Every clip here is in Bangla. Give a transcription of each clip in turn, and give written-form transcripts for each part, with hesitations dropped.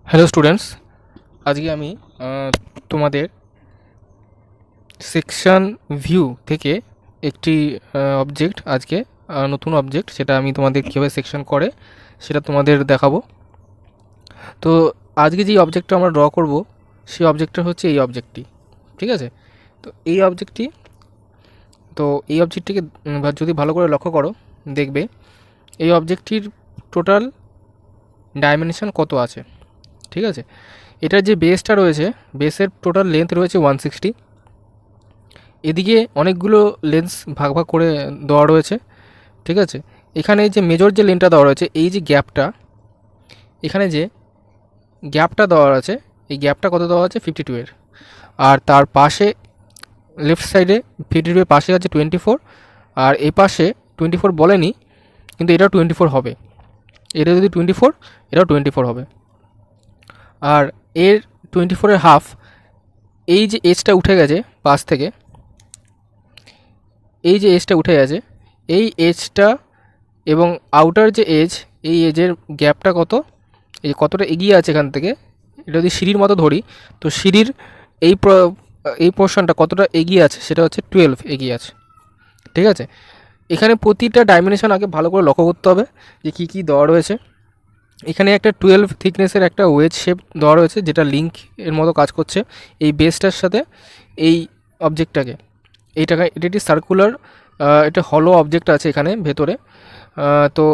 হ্যালো স্টুডেন্টস, আজকে আমি তোমাদের সেকশন ভিউ থেকে একটি অবজেক্ট নতুন অবজেক্ট সেটা আমি তোমাদের কীভাবে সেকশন করে সেটা তোমাদের দেখাবো। তো আজকে যেই অবজেক্টটা আমরা ড্র করব সেই অবজেক্টটা হচ্ছে এই অবজেক্টটি। ঠিক আছে, তো এই অবজেক্টটিকে যদি ভালো করে লক্ষ্য করো দেখবে এই অবজেক্টটির টোটাল ডাইমেনশন কত আছে। ঠিক আছে, এটার যে বেসটা রয়েছে, বেসের টোটাল লেন্থ রয়েছে 160। এদিকে অনেকগুলো লেন্স ভাগ ভাগ করে দেওয়া রয়েছে। ঠিক আছে, এখানে যে মেজর যে লেন্থটা দেওয়া রয়েছে, এই যে গ্যাপটা, এখানে যে গ্যাপটা দেওয়া আছে, এই গ্যাপটা কত দেওয়া আছে 52 এর। আর তার পাশে লেফট সাইডে 52 এর পাশে আছে 24, আর এই পাশে 24 বলেনি, কিন্তু এটাও 24 হবে। এটা যদি 24, এটাও 24 হবে। আর এর 24 এর হাফ, এই যে এজটা উঠে গেছে পাশ থেকে, এই যে এজটা উঠে গেছে, এই এজটা এবং আউটার যে এজ, এই এজের গ্যাপটা কত, এই কতটা এগিয়ে আছে এখান থেকে, এটা যদি সিঁড়ির মতো ধরি, তো সিঁড়ির এই এই পোর্শনটা কতটা এগিয়ে আছে সেটা হচ্ছে 12 এগিয়ে আছে। ঠিক আছে, এখানে প্রতিটা ডাইমেনশন আগে ভালো করে লক্ষ্য করতে হবে যে কী কী দেওয়া রয়েছে। এখানে একটা 12 থিকনেসের একটা ওয়েজ শেপ দেওয়া রয়েছে, যেটা লিঙ্ক এর মতো কাজ করছে এই বেসটার সাথে এই অবজেক্টটাকে। এটা একটি সার্কুলার, এটা হলো অবজেক্ট আছে এখানে ভেতরে। তো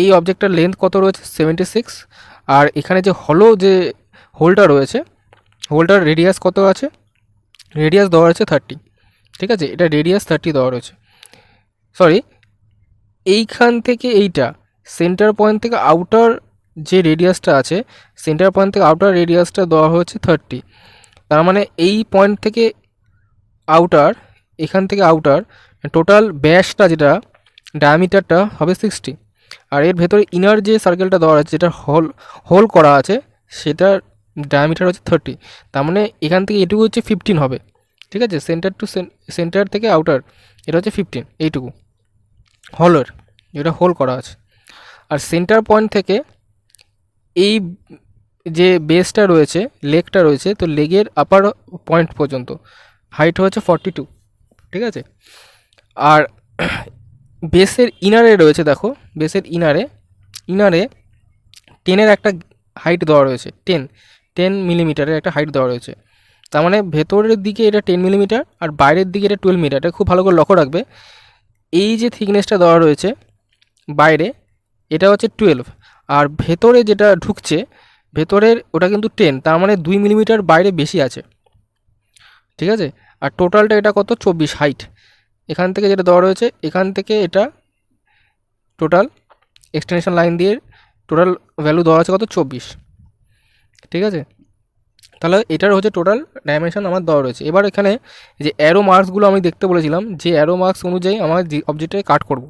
এই অবজেক্টটার লেন্থ কত রয়েছে 76। আর এখানে যে হলো যে হোলটা রয়েছে, হোলটার রেডিয়াস কত আছে, রেডিয়াস দেওয়া আছে 30। ঠিক আছে, এটা রেডিয়াস 30 দেওয়া রয়েছে। সরি, এইখান থেকে এইটা সেন্টার পয়েন্ট থেকে আউটার যে রেডিয়াসটা আছে, সেন্টার পয়েন্ট থেকে আউটার রেডিয়াসটা দেওয়া হয়েছে 30। তার মানে এই পয়েন্ট থেকে আউটার, এখান থেকে আউটার টোটাল ব্যাসটা যেটা ডায়ামিটারটা হবে 60। আর এর ভেতরে ইনার যে সার্কেলটা দেওয়া আছে, যেটা হোল করা আছে, সেটার ডায়ামিটার হচ্ছে 30। তার মানে এখান থেকে এটুকু হচ্ছে 15 হবে। ঠিক আছে, সেন্টার টু সেন্টার থেকে আউটার এটা হচ্ছে 15, এইটুকু হলের, যেটা হোল করা আছে। আর সেন্টার পয়েন্ট থেকে এই যে বেসটা রয়েছে, লেগটা রয়েছে, তো লেগের আপার পয়েন্ট পর্যন্ত হাইট হচ্ছে 42। ঠিক আছে, আর বেসের ইনারে রয়েছে, দেখো বেসের ইনারে 10-এর একটা হাইট দেওয়া রয়েছে, 10 মিলিমিটারের একটা হাইট দেওয়া রয়েছে। তার মানে ভেতরের দিকে এটা 10 মিলিমিটার আর বাইরের দিকে এটা 12 মিটার। এটা খুব ভালো করে লক্ষ্য রাখবে। এই যে থিকনেসটা দেওয়া রয়েছে বাইরে, এটা হচ্ছে 12, আর ভেতরে যেটা ঢুকছে ভেতরের ওটা কিন্তু 10। তার মানে 2 মিলিমিটার বাইরে বেশি আছে। ঠিক আছে, আর টোটালটা এটা কত 24 হাইট। এখান থেকে যেটা দেওয়া রয়েছে, এখান থেকে এটা টোটাল এক্সটেনশন লাইন দিয়ে টোটাল ভ্যালু দেওয়া আছে কত 24। ঠিক আছে, তাহলে এটার হচ্ছে টোটাল ডাইমেনশন আমার দেওয়া রয়েছে। এবার এখানে যে অ্যারো মার্কসগুলো আমি দেখতে বলেছিলাম, যে অ্যারো মার্কস অনুযায়ী আমার যে অবজেক্টটাকে কাট করব,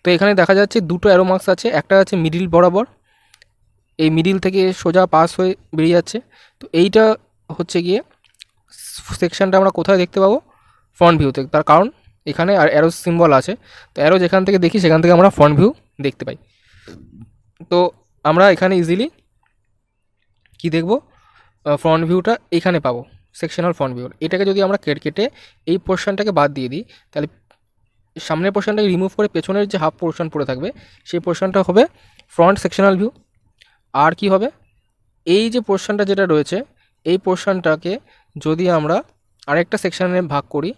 তো এখানে দেখা যাচ্ছে দুটো অ্যারো মার্কস আছে। একটা আছে মিডিল বরাবর, এই মিডিল থেকে সোজা পাস হয়ে বেরিয়ে যাচ্ছে। তো এইটা হচ্ছে গিয়ে সেকশনটা আমরা কোথায় দেখতে পাবো, ফ্রন্ট ভিউতে। তার কারণ এখানে আর অ্যারো সিম্বল আছে, তো অ্যারো যেখান থেকে দেখি সেখান থেকে আমরা ফ্রন্ট ভিউ দেখতে পাই। তো আমরা এখানে ইজিলি কি দেখব, ফ্রন্ট ভিউটা এখানে পাবো, সেকশনাল ফ্রন্ট ভিউ। এটাকে যদি আমরা কেটে এই পোর্শনটাকে বাদ দিয়ে দিই, তাহলে সামনের পোর্শনটাকে রিমুভ করে পেছনের যে হাফ পোর্শন পড়ে থাকবে সেই পোর্শনটা হবে ফ্রন্ট সেকশনাল ভিউ। আর কি হবে, এই যে পোর্শনটা যেটা রয়েছে, এই পোর্শনটাকে যদি আমরা আরেকটা সেকশনে ভাগ করি,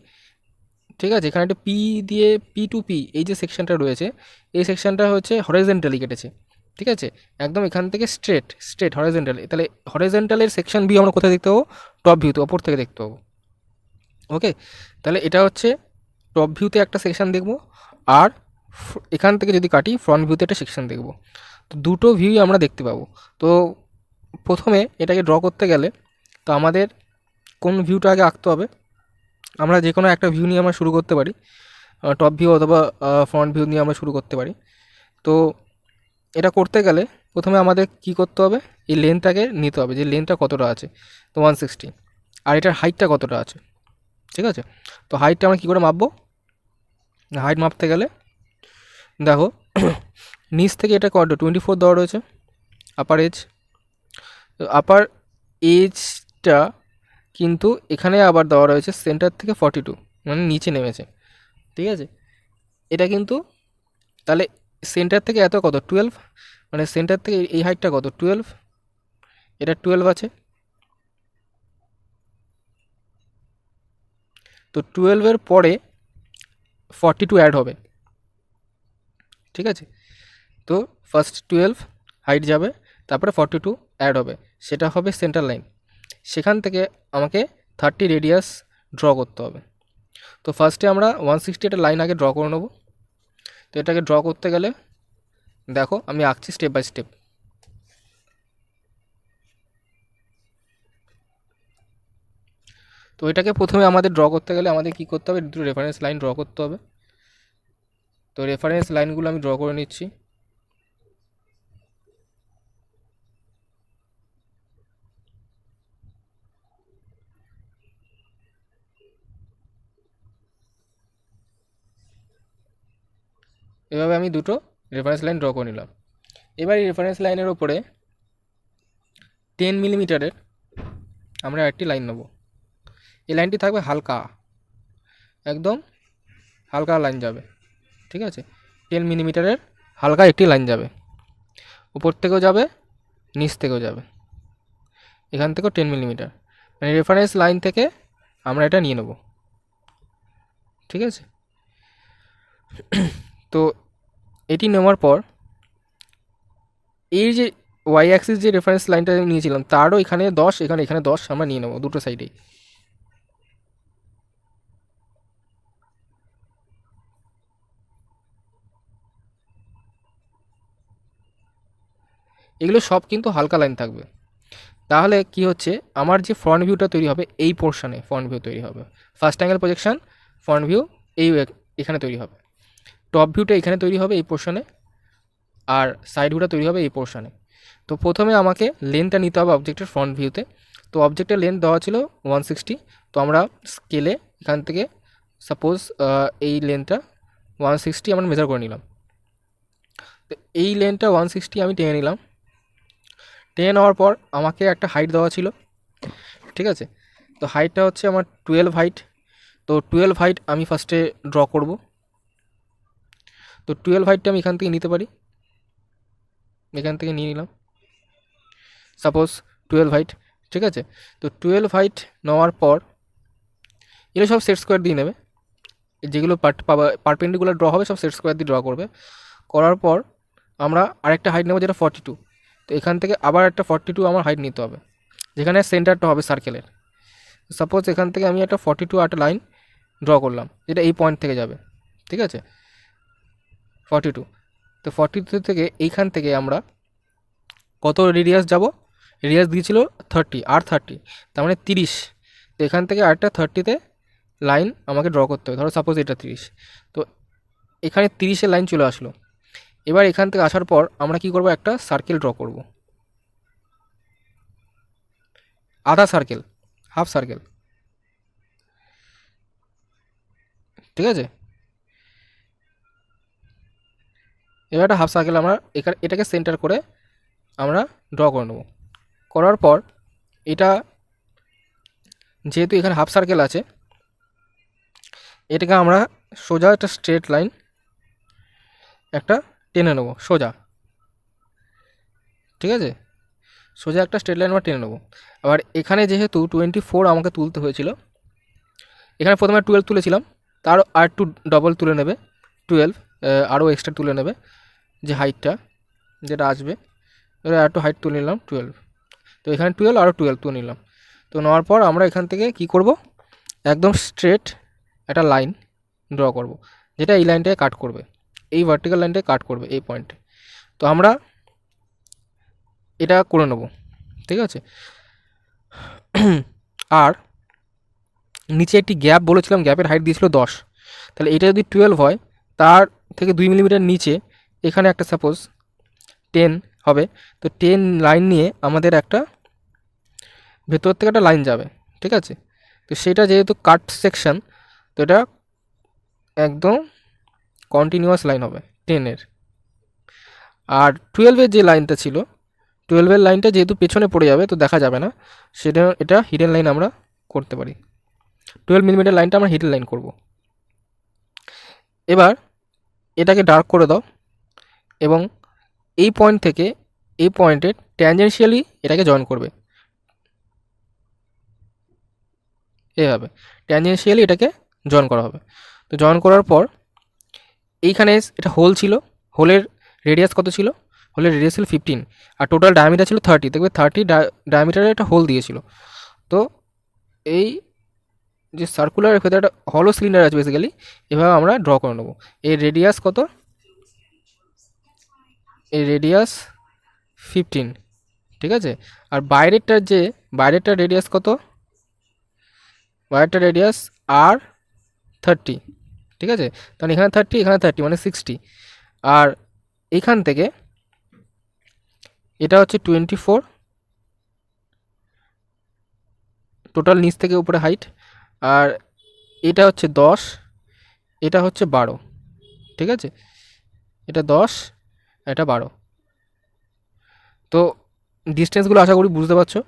ঠিক আছে, এখানে একটা পি দিয়ে পি টু পি এই যে সেকশনটা রয়েছে, এই সেকশনটা হচ্ছে হরাইজন্টালি কেটেছে। ঠিক আছে, একদম এখান থেকে স্ট্রেট হরাইজন্টালি। তাহলে হরাইজন্টালের সেকশন ভিউ আমরা কোথায় দেখতে পাবো, টপ ভিউতে, ওপর থেকে দেখতে পাবো। ওকে, তাহলে এটা হচ্ছে টপ ভিউতে একটা সেকশন দেখব, আর এখান থেকে যদি কাটি ফ্রন্ট ভিউতে একটা সেকশন দেখব। তো দুটো ভিউই আমরা দেখতে পাবো। তো প্রথমে এটাকে ড্র করতে গেলে তো আমাদের কোন ভিউটা আগে আঁকতে হবে, আমরা যে কোনো একটা ভিউ নিয়ে আমরা শুরু করতে পারি, টপ ভিউ অথবা ফ্রন্ট ভিউ নিয়ে আমরা শুরু করতে পারি। তো এটা করতে গেলে প্রথমে আমাদের কি করতে হবে, এই লেন্থটাকে নিতে হবে, যে লেন্থটা কতটা আছে, তো 160, আর এটার হাইটটা কতটা আছে। ঠিক আছে, তো হাইটটা আমরা কী করে মাপবো, হাইট মাপতে গেলে দেখো নিচ থেকে এটা কত 24 দেওয়া রয়েছে আপার এজ। আপার এজটা কিন্তু এখানে আবার দেওয়া রয়েছে সেন্টার থেকে 42, মানে নিচে নেমেছে, ঠিক আছে। এটা কিন্তু তাহলে সেন্টার থেকে এত কত 12, মানে সেন্টার থেকে এই হাইটটা কত 12, এটা 12 আছে। তো 12-এর পরে 42 অ্যাড হবে, ঠিক আছে। তো ফার্স্ট 12 হাইট যাবে, তারপরে 42 অ্যাড হবে, সেটা হবে সেন্টার লাইন। সেখান থেকে আমাকে 30 রেডিয়াস ড্র করতে হবে। তো ফার্স্টে আমরা 160 একটা লাইন আগে ড্র করে নেব। তো এটাকে ড্র করতে গেলে দেখো আমি আঁকছি স্টেপ বাই স্টেপ। তো এটাকে প্রথমে আমাদের ড্র করতে গেলে আমাদের কী করতে হবে, দুটো রেফারেন্স লাইন ড্র করতে হবে। তো রেফারেন্স লাইনগুলো আমি ড্র করে নিচ্ছি। এভাবে আমি দুটো রেফারেন্স লাইন ড্র করে নিলাম। এবার এই রেফারেন্স লাইনের ওপরে 10 মিলিমিটারের আমরা একটি লাইন নেব। এই লাইনটি থাকবে হালকা, একদম হালকা লাইন যাবে, ঠিক আছে। 10 মিলিমিটারের হালকা একটি লাইন যাবে, উপর থেকেও যাবে, নিচ থেকেও যাবে, এখান থেকেও 10 মিলিমিটার, মানে রেফারেন্স লাইন থেকে আমরা এটা নিয়ে নেব, ঠিক আছে। তো এটি নেওয়ার পর এই যে ওয়াই অ্যাক্সিস যে রেফারেন্স লাইনটা নিয়েছিলাম তারও এখানে 10, এখানে 10 আমরা নিয়ে নেব দুটো সাইডেই। এগুলো সব কিন্তু হালকা লাইন থাকবে। তাহলে কি হচ্ছে, আমার যে ফ্রন্ট ভিউটা তৈরি হবে এই পোর্শনে ফ্রন্ট ভিউ তৈরি হবে। First angle projection front view এই এখানে তৈরি হবে, টপ ভিউটা এখানে তৈরি হবে এই পোর্শনে, আর সাইড ভিউটা তৈরি হবে এই পোর্শনে। তো প্রথমে আমাকে লেন্থটা নিতে হবে অবজেক্টের ফ্রন্ট ভিউতে। তো অবজেক্টের লেন্থ দেওয়া ছিল 160, তো আমরা স্কেলে এখান থেকে সাপোজ এই লেন্থটা 160 আমরা মেজার করে নিলাম। তো এই লেন্থটা 160 আমি টেনে নিলাম। টেনে নেওয়ার পর আমাকে একটা হাইট দেওয়া ছিল, ঠিক আছে। তো হাইটটা হচ্ছে আমার 12 হাইট। তো 12 হাইট আমি ফার্স্টে ড্র করব। তো 12 হাইটটা আমি এখান থেকে নিতে পারি, এখান থেকে নিয়ে নিলাম সাপোজ 12 হাইট, ঠিক আছে। তো 12 হাইট নেওয়ার পর এগুলো সব সেট স্কোয়ার দিয়ে নেবে, যেগুলো পারপেন্ডিকুলার ড্র হবে সব সেট স্কোয়ার দিয়ে ড্র করবে। করার পর আমরা আরেকটা হাইট নেব যেটা 42। তো এখান থেকে আবার একটা 42 আমার হাইট নিতে হবে, যেখানে সেন্টারটা হবে সার্কেলের। সাপোজ এখান থেকে আমি একটা 42 একটা লাইন ড্র করলাম, যেটা এই পয়েন্ট থেকে যাবে, ঠিক আছে 42। তো 42 থেকে এইখান থেকে আমরা কত রেডিয়াস যাব, রেডিয়াস দিয়েছিল 30 আর 30, তার মানে 30। তো এখান থেকে আরেকটা 30তে লাইন আমাকে ড্র করতে হবে, ধরো সাপোজ এটা 30। তো এখানে 30-এর লাইন চলে আসলো। এবার এখান থেকে আসার পর আমরা কি করব, একটা সার্কেল ড্র করব, আধা সার্কেল, হাফ সার্কেল, ঠিক আছে। এবার একটা হাফ সার্কেল আমরা এটাকে সেন্টার করে আমরা ড্র করে নেব। করার পর এটা যেহেতু এখানে হাফ সার্কেল আছে, এটাকে আমরা সোজা একটা স্ট্রেট লাইন একটা টেনে নেব সোজা, ঠিক আছে। সোজা একটা স্ট্রেট লাইন আমরা টেনে নেব। আবার এখানে যেহেতু 24 আমাকে তুলতে হয়েছিল, এখানে প্রথমে 12 তুলেছিলাম, তার আর একটু ডবল তুলে নেবে 12, আরও এক্সট্রা তুলে নেবে যে হাইটটা যেটা আসবে, এবার আর একটু হাইট তুলে নিলাম 12। তো এখানে 12 আরও 12 তুলে নিলাম। তো নেওয়ার পর আমরা এখান থেকে কি করব, একদম স্ট্রেট একটা লাইন ড্র করব, যেটা এই লাইনটাকে কাট করবে, এই ভার্টিক্যাল লাইনটাকে কাট করবে এই পয়েন্টে। তো আমরা এটা করে নেব, ঠিক আছে। আর নিচে একটি গ্যাপ বলেছিলাম, গ্যাপের হাইট দিয়েছিল 10, তাহলে এটা যদি 12 হয় তার থেকে 2 মিলিমিটার নিচে এখানে একটা সাপোজ 10 হবে। তো 10 লাইন নিয়ে আমাদের একটা ভেতর থেকে একটা লাইন যাবে, ঠিক আছে। তো সেটা যেহেতু কাট সেকশন, তো এটা একদম কন্টিনিউয়াস লাইন হবে 10-এর। আর 12-এর যে লাইনটা ছিল 12-এর লাইনটা যেহেতু পেছনে পড়ে যাবে তো দেখা যাবে না, সেটা এটা হিডেন লাইন আমরা করতে পারি। 12 মিলিমিটার লাইনটা আমরা হিডেন লাইন করব। এবার এটাকে ডার্ক করে দাও এবং এই পয়েন্ট থেকে এই পয়েন্টে ট্যানজেনশিয়ালি এটাকে জয়েন করবে, এভাবে ট্যানজেনশিয়ালি এটাকে জয়েন করা হবে। তো জয়েন করার পর এইখানে এটা হোল ছিল, হোলের রেডিয়াস কত ছিল, হোলের রেডিয়াস ছিল 15 আর টোটাল ডায়ামিটার ছিল 30। দেখবে 30 ডায়ামিটারে একটা হোল দিয়েছিল। তো এই যে সার্কুলার ভেতরে একটা হলো সিলিন্ডার আছে বেসিক্যালি, এভাবে আমরা ড্র করে নেবো। এর রেডিয়াস কত, এর রেডিয়াস 15, ঠিক আছে। আর বাইরেরটার রেডিয়াস কত, বাইরেরটার রেডিয়াস আর 30, ঠিক আছে। তাহলে এখানে 30 এখানে 30 মানে 60। আর এইখান থেকে এটা হচ্ছে 24 টোটাল নিচ থেকে উপরে হাইট, আর এটা হচ্ছে 10, এটা হচ্ছে 12, ঠিক আছে। এটা 10, এটা 12। তো ডিস্টেন্সগুলো আশা করি বুঝতে পারছো।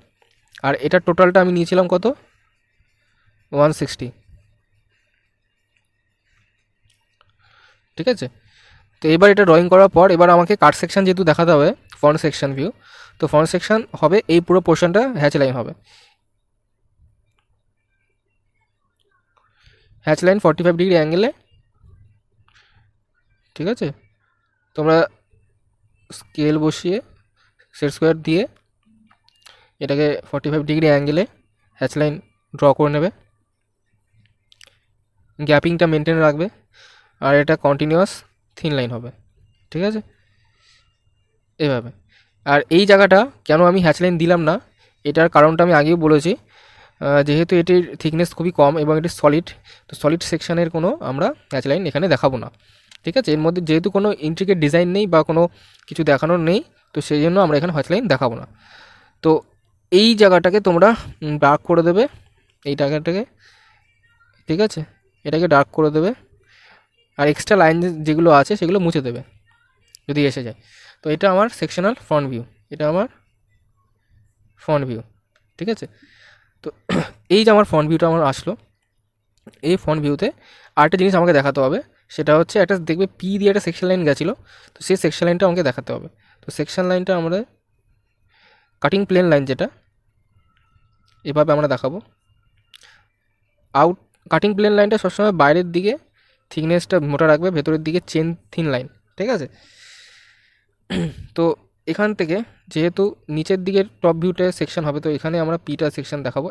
আর এটার টোটালটা আমি নিয়েছিলাম কত, 160, ঠিক আছে। তো এবার এটা ড্রয়িং করার পর এবার আমাকে কাট সেকশন যেহেতু দেখাতে হবে, ফ্রন্ট সেকশন ভিউ, তো ফ্রন্ট সেকশন হবে এই পুরো পোর্শনটা হ্যাচ লাইন হবে। হ্যাচ লাইন 45 ডিগ্রি অ্যাঙ্গেলে, ঠিক আছে। তোমরা স্কেল বসিয়ে সেট স্কোয়ার দিয়ে এটাকে 45 ডিগ্রি অ্যাঙ্গেলে হ্যাচ লাইন ড্র করে নেবে, গ্যাপিংটা মেনটেন রাখবে, আর এটা কন্টিনিউয়াস থিন লাইন হবে, ঠিক আছে, এভাবে। আর এই জায়গাটা কেন আমি হ্যাচ লাইন দিলাম না, এটার কারণটা আমি আগেও বলেছি। যেহেতু এটির থিকনেস খুবই কম এবং এটি সলিড, তো সলিড সেকশনের কোনো আমরা হ্যাচ লাইন এখানে দেখাবো না, ঠিক আছে। এর মধ্যে যেহেতু কোনো ইন্ট্রিকেট ডিজাইন নেই বা কোনো কিছু দেখানোর নেই, তো সেই জন্য আমরা এখানে হ্যাচ লাইন দেখাবো না। তো এই জায়গাটাকে তোমরা ডার্ক করে দেবে, এই জায়গাটাকে, ঠিক আছে, এটাকে ডার্ক করে দেবে। আর এক্সট্রা লাইন যেগুলো আছে সেগুলো মুছে দেবে যদি এসে যায়। তো এটা আমার সেকশনাল ফ্রন্ট ভিউ, এটা আমার ফ্রন্ট ভিউ, ঠিক আছে। তো এই যে আমার ফ্রন্ট ভিউটা আমার আসলো, এই ফ্রন্ট ভিউতে আরেকটা জিনিস আমাকে দেখাতে হবে, সেটা হচ্ছে একটা দেখবে পি দিয়ে একটা সেকশন লাইন গেছিলো, তো সেই সেকশন লাইনটা আমাকে দেখাতে হবে। তো সেকশন লাইনটা আমরা কাটিং প্লেন লাইন যেটা, এভাবে আমরা দেখাবো। কাটিং প্লেন লাইনটা সবসময় বাইরের দিকে থিকনেসটা মোটা রাখবে, ভেতরের দিকে চেন থিন লাইন, ঠিক আছে। তো এখান থেকে যেহেতু নিচের দিকে টপ ভিউটা সেকশন হবে, তো এখানে আমরা পিটা সেকশন দেখাবো,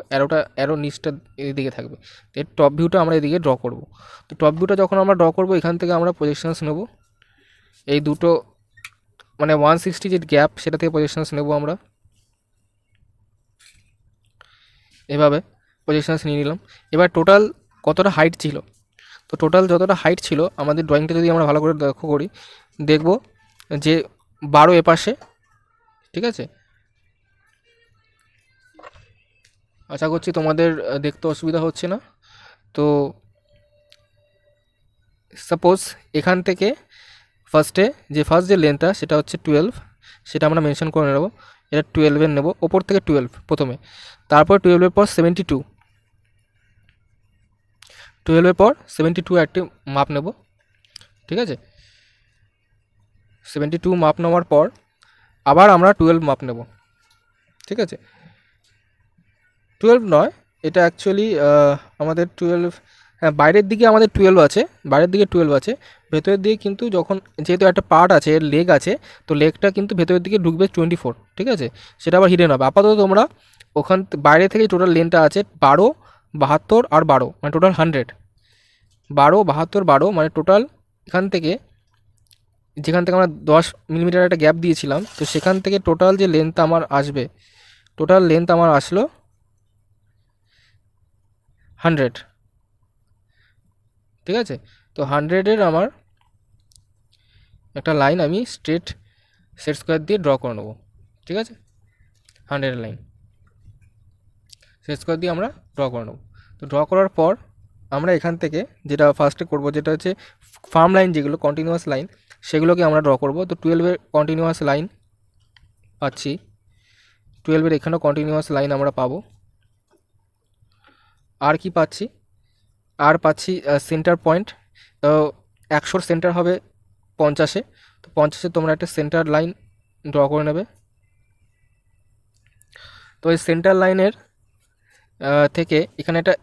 অ্যারো নিচটা এদিকে থাকবে, তো এর টপ ভিউটা আমরা এদিকে ড্র করব। তো টপ ভিউটা যখন আমরা ড্র করব, এখান থেকে আমরা প্রজেকশনস নেব, এই দুটো মানে 160 যে গ্যাপ সেটা থেকে প্রজেকশনস নেব আমরা, এভাবে প্রজেকশনস নিয়ে নিলাম। এবার টোটাল কতটা হাইট ছিল, তো টোটাল যতটা হাইট ছিল আমাদের ড্রয়িংটা যদি আমরা ভালো করে লক্ষ্য করি, দেখব যে 12 এপাশে, ঠিক আছে। আশা করছি তোমাদের দেখতে অসুবিধা হচ্ছে না। তো সাপোজ এখান থেকে ফার্স্ট যে লেন্থটা সেটা হচ্ছে 12, সেটা আমরা মেনশন করে নেব। এটা 12-এর নেব, ওপর থেকে 12 প্রথমে, তারপর 12-এর পর 72, 12-এর পর 72 একটি মাপ নেব, ঠিক আছে। 72 মাপ নেওয়ার পর আবার আমরা 12 মাপ নেব, ঠিক আছে। 12 নয়, এটা অ্যাকচুয়ালি আমাদের 12, হ্যাঁ বাইরের দিকে আমাদের 12 আছে, বাইরের দিকে 12 আছে, ভেতরের দিকে কিন্তু যখন যেহেতু একটা পার্ট আছে, এর লেগ আছে, তো লেগটা কিন্তু ভেতরের দিকে ঢুকবে 24, ঠিক আছে, সেটা আবার হিডেন হবে। আপাতত তোমরা ওখান বাইরে থেকে টোটাল লেন্থটা আছে 12, 72 আর 12 মানে টোটাল 100, 12, 72, 12 মানে টোটাল এখান থেকে, যেখান থেকে আমরা 10 মিলিমিটার একটা গ্যাপ দিয়েছিলাম, তো সেখান থেকে টোটাল যে লেন্থ আমার আসবে, টোটাল লেন্থ আমার আসলো 100, ঠিক আছে। তো 100-এর আমার একটা লাইন আমি স্ট্রেট সেট স্কোয়ার দিয়ে ড্র করে নেবো, ঠিক আছে। 100-এর লাইন সেট স্কোয়ার দিয়ে আমরা ড্র করে নেবো। তো ড্র করার পর আমরা এখান থেকে যেটা ফার্স্টে করব, যেটা হচ্ছে ফার্ম লাইন, যেগুলো কন্টিনিউয়াস লাইন, সেগুলোকে আমরা ড্র করব। তো 12-এর কন্টিনিউয়াস লাইন পাচ্ছি 12-এর এখানেও কন্টিনিউয়াস লাইন আমরা পাবো। আর কি পাচ্ছি, আর পাচ্ছি সেন্টার পয়েন্ট। 100-র সেন্টার হবে 50-এ, তো 50-এ তোমরা একটা সেন্টার লাইন ড্র করে নেবে। তো এই সেন্টার লাইনের থেকে এখানে একটা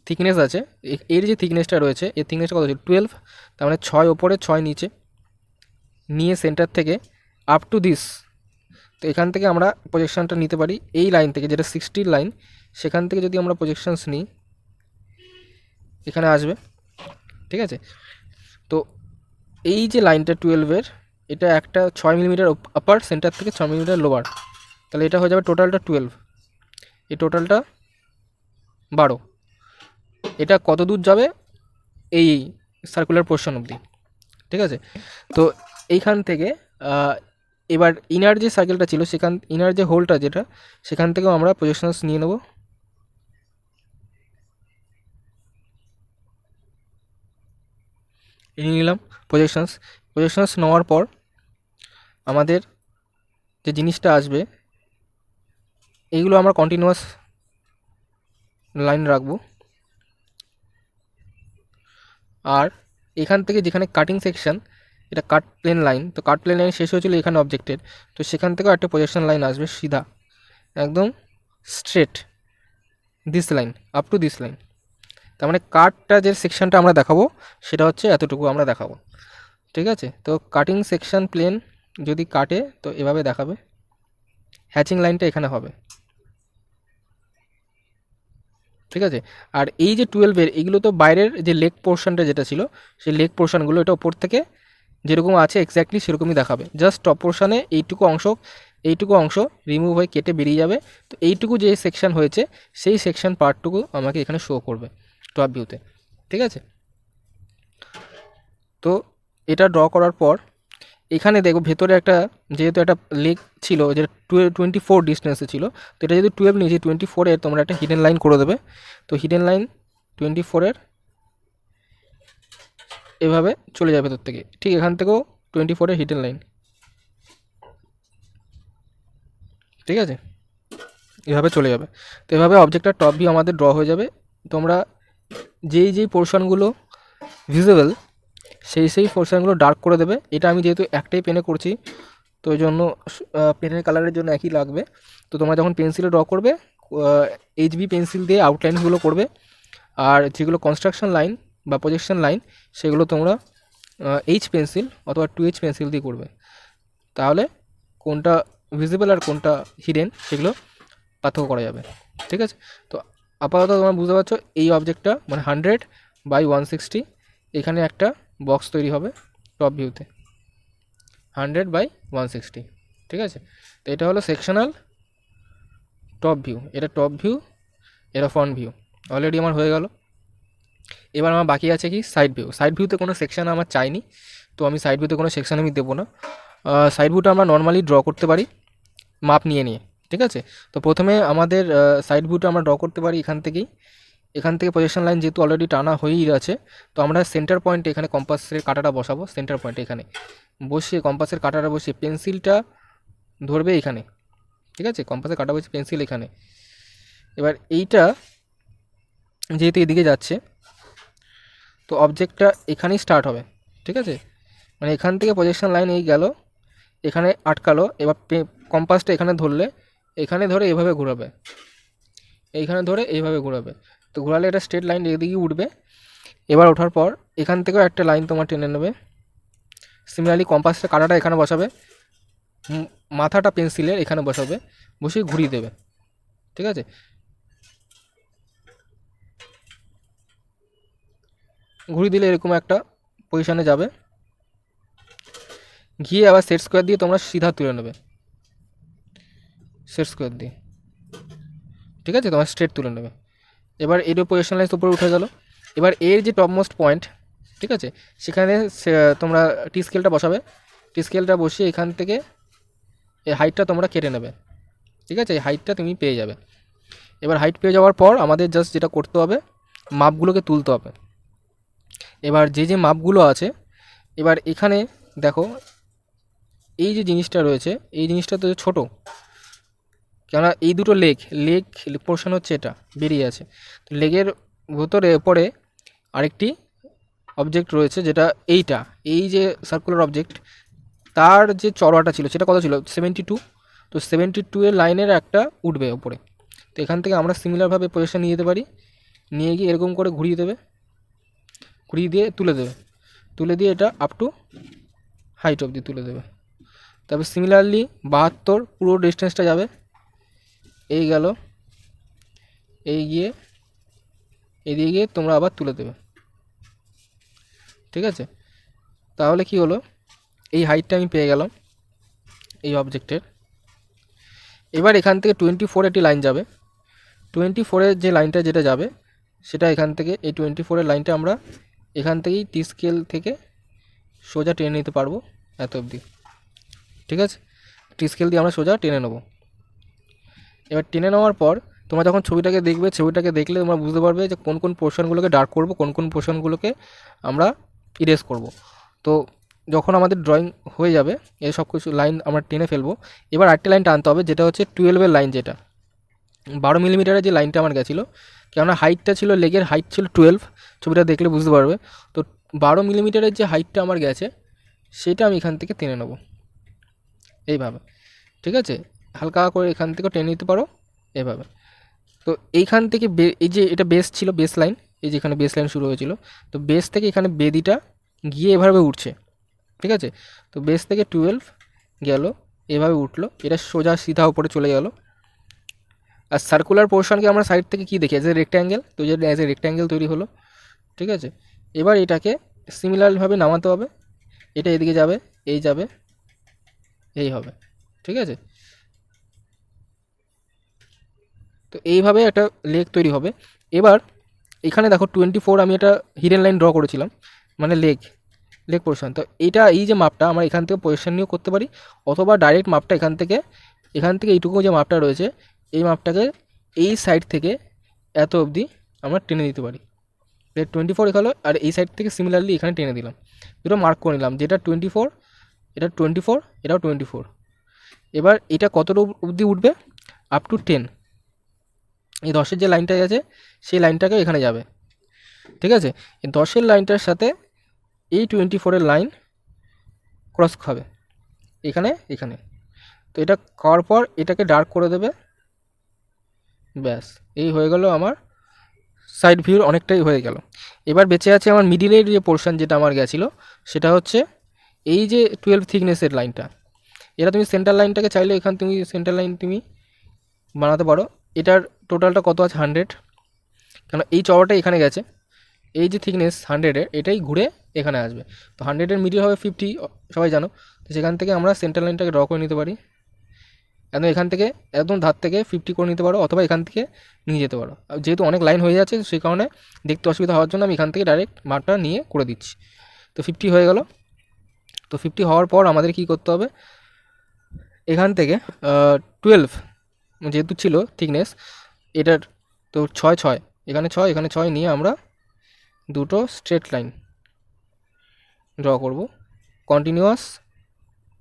থিকনেস আছে, এর যে থিকনেসটা রয়েছে এর থিকনেসটা কত আছে 12, তার মানে 6 ওপরে 6 নিচে নিয়ে সেন্টার থেকে আপ টু দিস, তো এখান থেকে আমরা প্রজেকশনটা নিতে পারি এই লাইন থেকে, যেটা 60 লাইন, সেখান থেকে যদি আমরা প্রজেকশনস নিই এখানে আসবে। ঠিক আছে, তো এই যে লাইনটা 12-এর, এটা একটা 6 মিলিমিটার আপার, সেন্টার থেকে 6 মিলিমিটার লোয়ার, তাহলে এটা হয়ে যাবে টোটালটা 12, এই টোটালটা 12। এটা কত দূর যাবে এই সার্কুলার পোর্শন অবধি। ঠিক আছে, তো এইখান থেকে এবার ইনার যে সার্কেলটা ছিল সেখান, ইনার যে হোলটা যেটা, সেখান থেকেও আমরা প্রজেকশনস নিয়ে নেব। নিয়ে নিলাম প্রজেকশনস নেওয়ার পর আমাদের যে জিনিসটা আসবে, এইগুলো আমরা কন্টিনিউয়াস লাইন রাখবো। আর এখান থেকে যেখানে কাটিং সেকশন, এটা কাট প্লেন লাইন, তো কাট প্লেন লাইন শেষ হয়েছিল এখানে অবজেক্টের, তো সেখান থেকেও একটা প্রজেকশন লাইন আসবে সিধা একদম straight this line up to this line. তার মানে কাটটা যে সেকশনটা আমরা দেখাবো সেটা হচ্ছে এতটুকু আমরা দেখাবো। ঠিক আছে, তো কাটিং সেকশন প্লেন যদি কাটে তো এভাবে দেখাবে, হ্যাচিং লাইনটা এখানে হবে। ঠিক আছে, আর এই যে 12-এর এইগুলো তো বাইরের যে লেগ পোর্শনটা যেটা ছিল সেই লেগ পোর্শনগুলো এটা ওপর থেকে যেরকম আছে এক্স্যাক্টলি সেরকমই দেখাবে, জাস্ট টপ পোর্শনে এইটুকু অংশ রিমুভ হয়ে কেটে বেরিয়ে যাবে। তো এইটুকু যে সেকশন হয়েছে সেই সেকশন পার্টটুকু আমাকে এখানে শো করবে টপ ভিউতে। ঠিক আছে, তো এটা ড্র করার পর এখানে দেখো ভেতরে একটা, যেহেতু একটা লেগ ছিল যেটা 24 ডিস্টেন্সে ছিল, তো এটা যদি 12 নিয়েছি 24-এর তোমরা একটা হিডেন লাইন করে দেবে। তো হিডেন লাইন 24-এর এভাবে চলে যাবে ভেতর থেকে, ঠিক এখান থেকেও 24-এর হিডেন লাইন। ঠিক আছে, এভাবে চলে যাবে। তো এভাবে অবজেক্টটার টপ ভিউ আমাদের ড্র হয়ে যাবে। তোমরা যেই পোর্শনগুলো ভিজিবল সেই পোর্শনগুলো ডার্ক করে দেবে। এটা আমি যেহেতু একটাই পেনে করছি তো ওই জন্য পেনের কালারের জন্য একই লাগবে। তো তোমরা যখন পেন্সিলে ড্র করবে এইচবি পেন্সিল দিয়ে আউটলাইনগুলো করবে, আর যেগুলো কনস্ট্রাকশন লাইন বা প্রজেকশন লাইন সেগুলো তোমরা এইচ পেন্সিল অথবা 2H পেন্সিল দিয়ে করবে। তাহলে কোনটা ভিজিবল আর কোনটা হিডেন সেগুলো পার্থক্য করা যাবে। ঠিক আছে, তো আপাতত তোমরা বুঝতে পারছো এই অবজেক্টটা মানে 100/160, এখানে একটা বক্স তৈরি হবে টপ ভিউতে 100/160। ঠিক আছে, তো এটা হলো সেকশনাল টপ ভিউ, এটা টপ ভিউ, এটা ফ্রন্ট ভিউ অলরেডি আমার হয়ে গেল। এবার আমার বাকি আছে কি সাইড ভিউ। সাইড ভিউতে কোনো সেকশন আমার চাইনি, তো আমি সাইড ভিউতে কোনো সেকশন আমি দেবো না। সাইড ভিউটা আমরা নর্মালি ড্র করতে পারি মাপ নিয়ে নিয়ে। ঠিক আছে, তো প্রথমে আমাদের সাইড ভিউটা আমরা ড্র করতে পারি এখান থেকে প্রজেকশন লাইন যেহেতু অলরেডি টানা হয়েই আছে, তো আমরা সেন্টার পয়েন্টে এখানে কম্পাসের কাঁটাটা বসাবো। সেন্টার পয়েন্টে এখানে বসিয়ে কম্পাসের কাঁটাটা বসিয়ে পেন্সিলটা ধরবে এখানে। ঠিক আছে, কম্পাসের কাঁটা বসিয়ে পেন্সিল এখানে। এবার এইটা যেহেতু এদিকে যাচ্ছে তো অবজেক্টটা এখানেই স্টার্ট হবে। ঠিক আছে, মানে এখান থেকে প্রজেকশন লাইন এই গেল, এখানে আটকালো। এবার কম্পাসটা এখানে ধরলে এখানে ধরে এভাবে ঘোরাবে, এইখানে ধরে এইভাবে ঘোরাবে। তো ঘোরালে এটা স্ট্রেট লাইন এদিকে উঠবে। এবার ওঠার পর এখান থেকেও একটা লাইন তোমার টেনে নেবে। সিমিলারলি কম্পাসটা কাঁটাটা এখানে বসাবে, মাথাটা পেন্সিলের এখানে বসাবে, বসিয়ে ঘুরিয়ে দেবে। ঠিক আছে, ঘুরিয়ে দিলে এরকম একটা পজিশানে যাবে, গিয়ে আবার সেট স্কোয়ার দিয়ে তোমরা সিধা তুলে নেবে, সেট স্কোয়ার দিয়ে। ঠিক আছে, তোমার স্ট্রেট তুলে নেবে। এবার এর পজিশন লাইন উপরে উঠে গেল। এবার এর যে টপ মোস্ট পয়েন্ট, ঠিক আছে, সেখানে তোমরা টি স্কেলটা বসাবে। টি স্কেলটা বসিয়ে এখান থেকে এই হাইটটা তোমরা কেটে নেবে। ঠিক আছে, এই হাইটটা তুমি পেয়ে যাবে। এবার হাইট পেয়ে যাওয়ার পর আমাদের জাস্ট যেটা করতে হবে মাপগুলোকে তুলতে হবে। এবার যে মাপগুলো আছে, এবার এখানে দেখো এই যে জিনিসটা রয়েছে এই জিনিসটা তো ছোটো, কেননা এই দুটো লেগ পোর্শন হচ্ছে এটা বেরিয়ে আছে। তো লেগের ভেতরে পরে আরেকটি অবজেক্ট রয়েছে, যেটা এই যে সার্কুলার অবজেক্ট, তার যে চড়াটা ছিল সেটা কত ছিল 72। তো 72 এর লাইনের একটা উঠবে ওপরে। তো এখান থেকে আমরা সিমিলারভাবে পজিশন নিয়ে যেতে পারি, নিয়ে গিয়ে এরকম করে ঘুরিয়ে দেবে, ঘুরিয়ে দিয়ে তুলে দিয়ে এটা আপ টু হাইট অবধি তুলে দেবে। তারপর সিমিলারলি 72 পুরো ডিস্টেন্সটা যাবে, এই গেল, এই গিয়ে এদিকে গিয়ে তোমরা আবার তুলে দেবে। ঠিক আছে, তাহলে কি হলো, এই হাইটটা আমি পেয়ে গেলাম এই অবজেক্টের। এবার এখান থেকে 24 একটি লাইন যাবে। 24-এর যে লাইনটা যেটা যাবে সেটা এখান থেকে, এই 24-এর লাইনটা আমরা এখান থেকেই টি স্কেল থেকে সোজা টেনে নিতে পারবো এত অবধি। ঠিক আছে, টি স্কেল দিয়ে আমরা সোজা টেনে নেব। এবার টেনে নেওয়ার পর তোমরা যখন ছবিটাকে দেখলে তোমরা বুঝতে পারবে যে কোন কোন পোর্শনগুলোকে ডার্ক করব, কোন কোন পোর্শনগুলোকে আমরা ইরেজ করব। তো যখন আমাদের ড্রয়িং হয়ে যাবে, এই সব কিছু লাইন আমরা টেনে ফেলবো। এবার আরেকটা লাইন টানতে হবে, যেটা হচ্ছে 12-এর লাইন, যেটা 12 মিলিমিটারের যে লাইনটা আমার গেছিলো, কেননা হাইটটা ছিল, লেগের হাইট ছিল 12, ছবিটা দেখলে বুঝতে পারবে। তো 12 মিলিমিটারের যে হাইটটা আমার গেছে সেটা আমি এখান থেকে টেনে নেব এইভাবে। ঠিক আছে, হালকা করে এখান থেকে টেনে নিতে পারো এভাবে। তো এইখান থেকে এই যে এটা বেস ছিল, বেস লাইন, এই যেখানে বেস লাইন শুরু হয়েছিল, তো বেস থেকে এখানে বেদিটা গিয়ে এভাবে উঠছে। ঠিক আছে, তো বেস থেকে 12 গেল, এভাবে উঠলো, এটা সোজা সিধা উপরে চলে গেল। আর সার্কুলার পোর্শনকে আমরা সাইড থেকে কী দেখি, অ্যাজ এ রেক্ট্যাঙ্গেল, তো যে অ্যাজ এ রেক্ট্যাঙ্গেল তৈরি হলো। ঠিক আছে, এবার এটাকে সিমিলারভাবে নামাতে হবে, এটা এদিকে যাবে, এই যাবে, এই হবে। ঠিক আছে, তো এইভাবে একটা লেগ তৈরি হবে। এবার এখানে দেখো 24 আমি একটা হিডেন লাইন ড্র করেছিলাম, মানে লেগ পোর্শন। তো এই যে মাপটা আমরা এখান থেকে পজিশন নিয়েও করতে পারি, অথবা ডাইরেক্ট মাপটা এখান থেকে এইটুকু যে মাপটা রয়েছে, এই মাপটাকে এই সাইড থেকে এত অবধি আমরা টেনে দিতে পারি। 24 এখানে, আর এই সাইড থেকে সিমিলারলি এখানে টেনে দিলাম, দুটো মার্ক করে নিলাম, যেটা 24, এটা 24, এটাও 24। এবার এটা কতটা অবধি উঠবে, আপ টু 10। এই 10-এর যে লাইনটা আছে সেই লাইনটাকে এখানে যাবে। ঠিক আছে, এই 10-এর লাইনটার সাথে এই 24-এর লাইন ক্রস খাবে এখানে। তো এটা খাওয়ার পর এটাকে ডার্ক করে দেবে, ব্যাস এই হয়ে গেল আমার সাইড ভিউর অনেকটাই হয়ে গেল। এবার বেঁচে আছে আমার মিডিলের যে পোর্শন, যেটা আমার গেছিলো, সেটা হচ্ছে এই যে 12 থিকনেসের লাইনটা। এটা তুমি সেন্টার লাইনটাকে চাইলে তুমি সেন্টার লাইন তুমি বানাতে পারো। এটার টোটালটা কত আছে 100, কেন এই চওড়াটা এখানে গেছে, এই যে থিকনেস 100-এর, এটাই ঘুরে এখানে আসবে। তো 100-এর মিডিল হবে 50, সবাই জানো। তো সেখান থেকে আমরা সেন্টার লাইনটাকে ড্র করে নিতে পারি, একদম এখান থেকে একদম ধার থেকে 50 করে নিতে পারো, অথবা এখান থেকে নিয়ে যেতে পারো। যেহেতু অনেক লাইন হয়ে যাচ্ছে সেই কারণে দেখতে অসুবিধা হওয়ার জন্য আমি এখান থেকে ডাইরেক্ট মাপটা নিয়ে করে দিচ্ছি। তো 50 হয়ে গেল। তো 50 হওয়ার পর আমাদের কি করতে হবে, এখান থেকে 12 যেহেতু ছিল থিকনেস এটার, তো 6 এখানে 6 নিয়ে আমরা দুটো স্ট্রেট লাইন ড্র করব, কন্টিনিউয়াস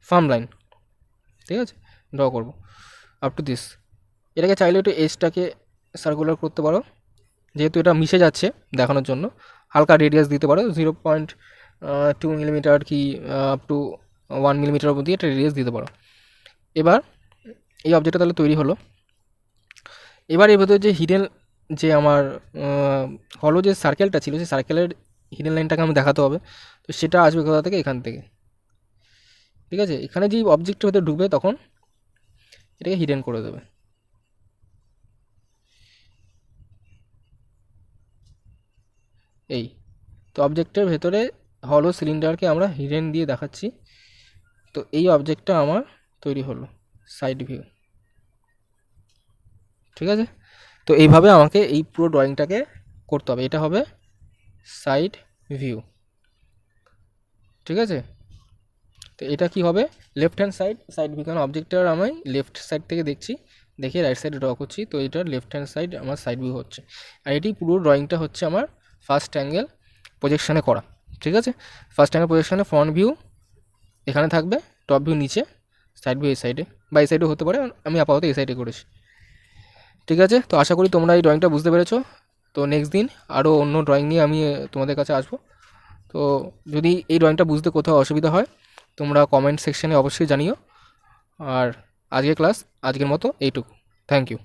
ফার্ম লাইন। ঠিক আছে, ড্র করব আপ টু দিস। এটাকে চাইলে একটু এজটাকে সার্কুলার করতে পারো, যেহেতু এটা মিশে যাচ্ছে দেখানোর জন্য হালকা রেডিয়াস দিতে পারো, 0.2 মিলিমিটার কি আপ টু 1 মিলিমিটার অবধি একটা রেডিয়াস দিতে পারো। এবার এই অবজেক্টটা তাহলে তৈরি হলো। এবার এর ভেতরে যে হিডেন, যে আমার হলো যে সার্কেলটা ছিল, সেই সার্কেলের হিডেন লাইনটাকে আমি দেখাতে হবে। তো সেটা আসবে কোথা থেকে, এখান থেকে। ঠিক আছে, এখানে যে অবজেক্টের ভেতরে ঢুকবে তখন এটাকে হিডেন করে দেবে। এই তো অবজেক্টের ভেতরে হলো সিলিন্ডারকে আমরা হিডেন দিয়ে দেখাচ্ছি। তো এই অবজেক্টটা আমার তৈরি হলো সাইড ভিউ। ঠিক আছে, তো এইভাবে আমাকে এই পুরো ড্রয়িংটাকে করতে হবে, এটা হবে সাইড ভিউ। ঠিক আছে, তো এটা কি হবে, লেফট হ্যান্ড সাইড ভিউ, কারণ অবজেক্টটা আমি লেফট সাইড থেকে দেখছি, দেখে রাইট সাইডে ড্র করছি, তো এটা লেফট হ্যান্ড সাইড আমার সাইড ভিউ হচ্ছে। আর এটি পুরো ড্রয়িংটা হচ্ছে আমার ফার্স্ট অ্যাঙ্গেল প্রজেকশানে করা। ঠিক আছে, ফার্স্ট অ্যাঙ্গেল প্রজেকশানে ফ্রন্ট ভিউ এখানে থাকবে, টপ ভিউ নিচে, সাইড ভিউ এই সাইডে, বা এই সাইডেও হতে পারে, আমি আপাতত এই সাইডে করেছি। ঠিক আছে, তো আশা করি তোমরা এই ড্রয়িংটা বুঝতে পেরেছো। তো নেক্সট দিন আরও অন্য ড্রয়িং নিয়ে আমি তোমাদের কাছে আসবো। তো যদি এই ড্রয়িংটা বুঝতে কোথাও অসুবিধা হয় তোমরা কমেন্ট সেকশানে অবশ্যই জানিও। আর আজকের ক্লাস আজকের মতো এইটুকু। Thank you.